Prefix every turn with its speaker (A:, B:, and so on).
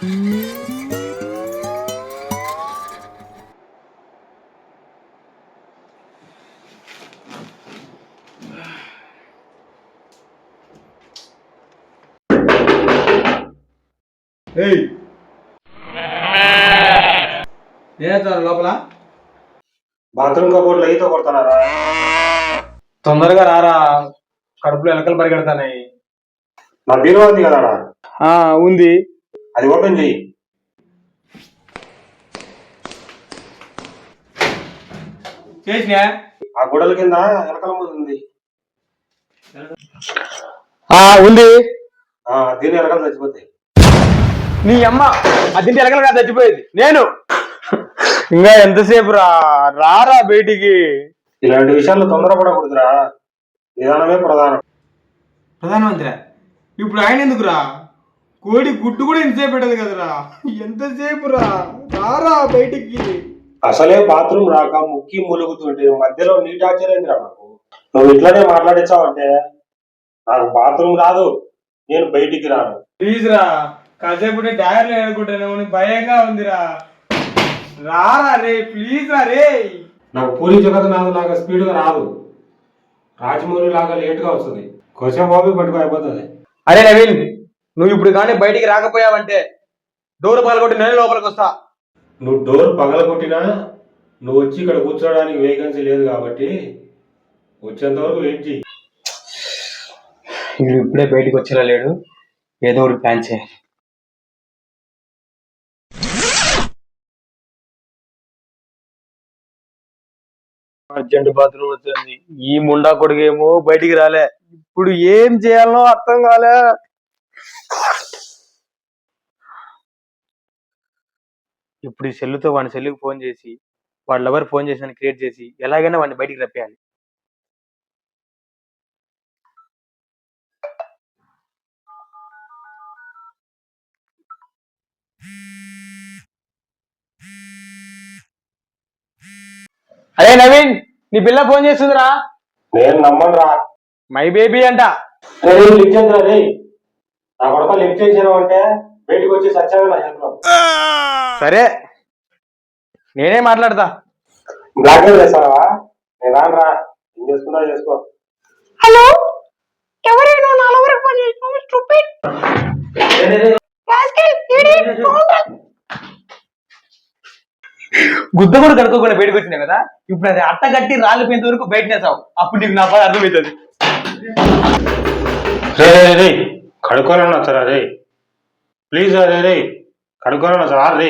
A: లోపల
B: బాత్రూమ్ కబోర్డ్లో ఈత కొడుతున్నారా?
A: తొందరగా రారా, కడుపులో ఎలకలు పరిగెడతాయి.
B: నా బీరువా ఉంది కదా,
A: ఉంది,
B: అది ఓపెన్ చెయ్యి.
A: చేసినా
B: ఆ గొడవల కింద ఎలకల ముందు ఉంది.
A: ఉంది.
B: దీని ఎలకలు చచ్చిపోతాయి.
A: నీ అమ్మ అదింటి ఎలకలు కాదు చచ్చిపోయేది నేను. ఇంకా ఎంతసేపు రారా బయటికి.
B: ఇలాంటి విషయాల్లో తొందరపడకూడదురా, నిదానమే ప్రధానం.
A: ప్రధానమంత్రి ఇప్పుడు ఆయన ఎందుకురా? కోడి గుడ్డు కూడా ఎంతసేపు పెట్టదు కదరా. ఎంతసేపు రారా బయటికి.
B: అసలే బాత్రూమ్ రాక ముక్కి ములుగుతుంటే మధ్యలో నీ టార్చర్ ఏందిరా నాకు? నువ్వు ఇట్లానే మాట్లాడించావంటే నాకు బాత్రూమ్ రాదు, నేను బయటికి రాను.
A: ప్లీజ్ రా, కాసేపు డైర్లు ఎదుర్కొంటాను, భయంగా ఉందిరా. రారా రే, ప్లీజ్ రా రే.
B: నాకు పూరి జగన్నాథ్ లాగా స్పీడ్ గా రాదు, రాజమౌళి లాగా లేట్ గా వస్తుంది. కొంచెం బాబు పట్టుకో అయిపోతుంది.
A: అరే నవీన్, నువ్వు ఇప్పుడు కానీ బయటికి రాకపోయావంటే డోర్ పగలగొట్టి నేను లోపలికి వస్తా.
B: నువ్వు డోర్ పగలగొట్టినా నువ్వు వచ్చి ఇక్కడ కూర్చోడానికి వేకెన్సీ లేదు కాబట్టి వచ్చేంత వరకు వెయిట్ చేయి.
A: వీడు ఇప్పుడే బయటికి వచ్చేలా లేడు, ఏదో ఒకటి ప్లాన్ చేయాలి. అర్జెంట్ బాత్రూమ్ వచ్చింది. ఈ ముండా కొడుకేమో బయటికి రాలే, ఇప్పుడు ఏం చేయాలో అర్థం కాలే. ఇప్పుడు ఈ సెల్లుతో వాడి సెల్లుకి ఫోన్ చేసి వాళ్ళ ఎవరు ఫోన్ చేసి క్రియేట్ చేసి ఎలాగైనా వాడిని బయటికి రప్పేయాలి. అరే నవీన్, నీ పిల్ల ఫోన్ చేస్తుందిరా.
B: నేను నమ్మనురా.
A: మై బేబీ అంట.
B: లిఫ్ట్ చేద్దా రే, నా కొడుక లిఫ్ట్ చేసాను అంటే బయటకు వచ్చి సచ్చాను నా చేతిలో.
A: సరే నేనే మాట్లాడతా.
B: బ్లాక్మెయిల్ చేస్తావా? నేను రానురా, ఏం చేసుకున్నా చేసుకో.
C: హలో, ఎవరైనా నా లవర్ ఫోన్ చేసినావు? Stupid rascal, idiot.
A: గుద్ద కూడా కడుక్కోకుండా బయటకు వచ్చినావు కదా, ఇప్పుడు అది అట్ట కట్టి రాలిపోయేంత వరకు బయట నేసావు, అప్పుడు నీకు నా బాధ అర్థమవుతుంది.
B: రే కడుక్కోవాలన్నా సరే రే, ప్లీజ్ రే కడుక్కోవాలన్నా సార్ రే.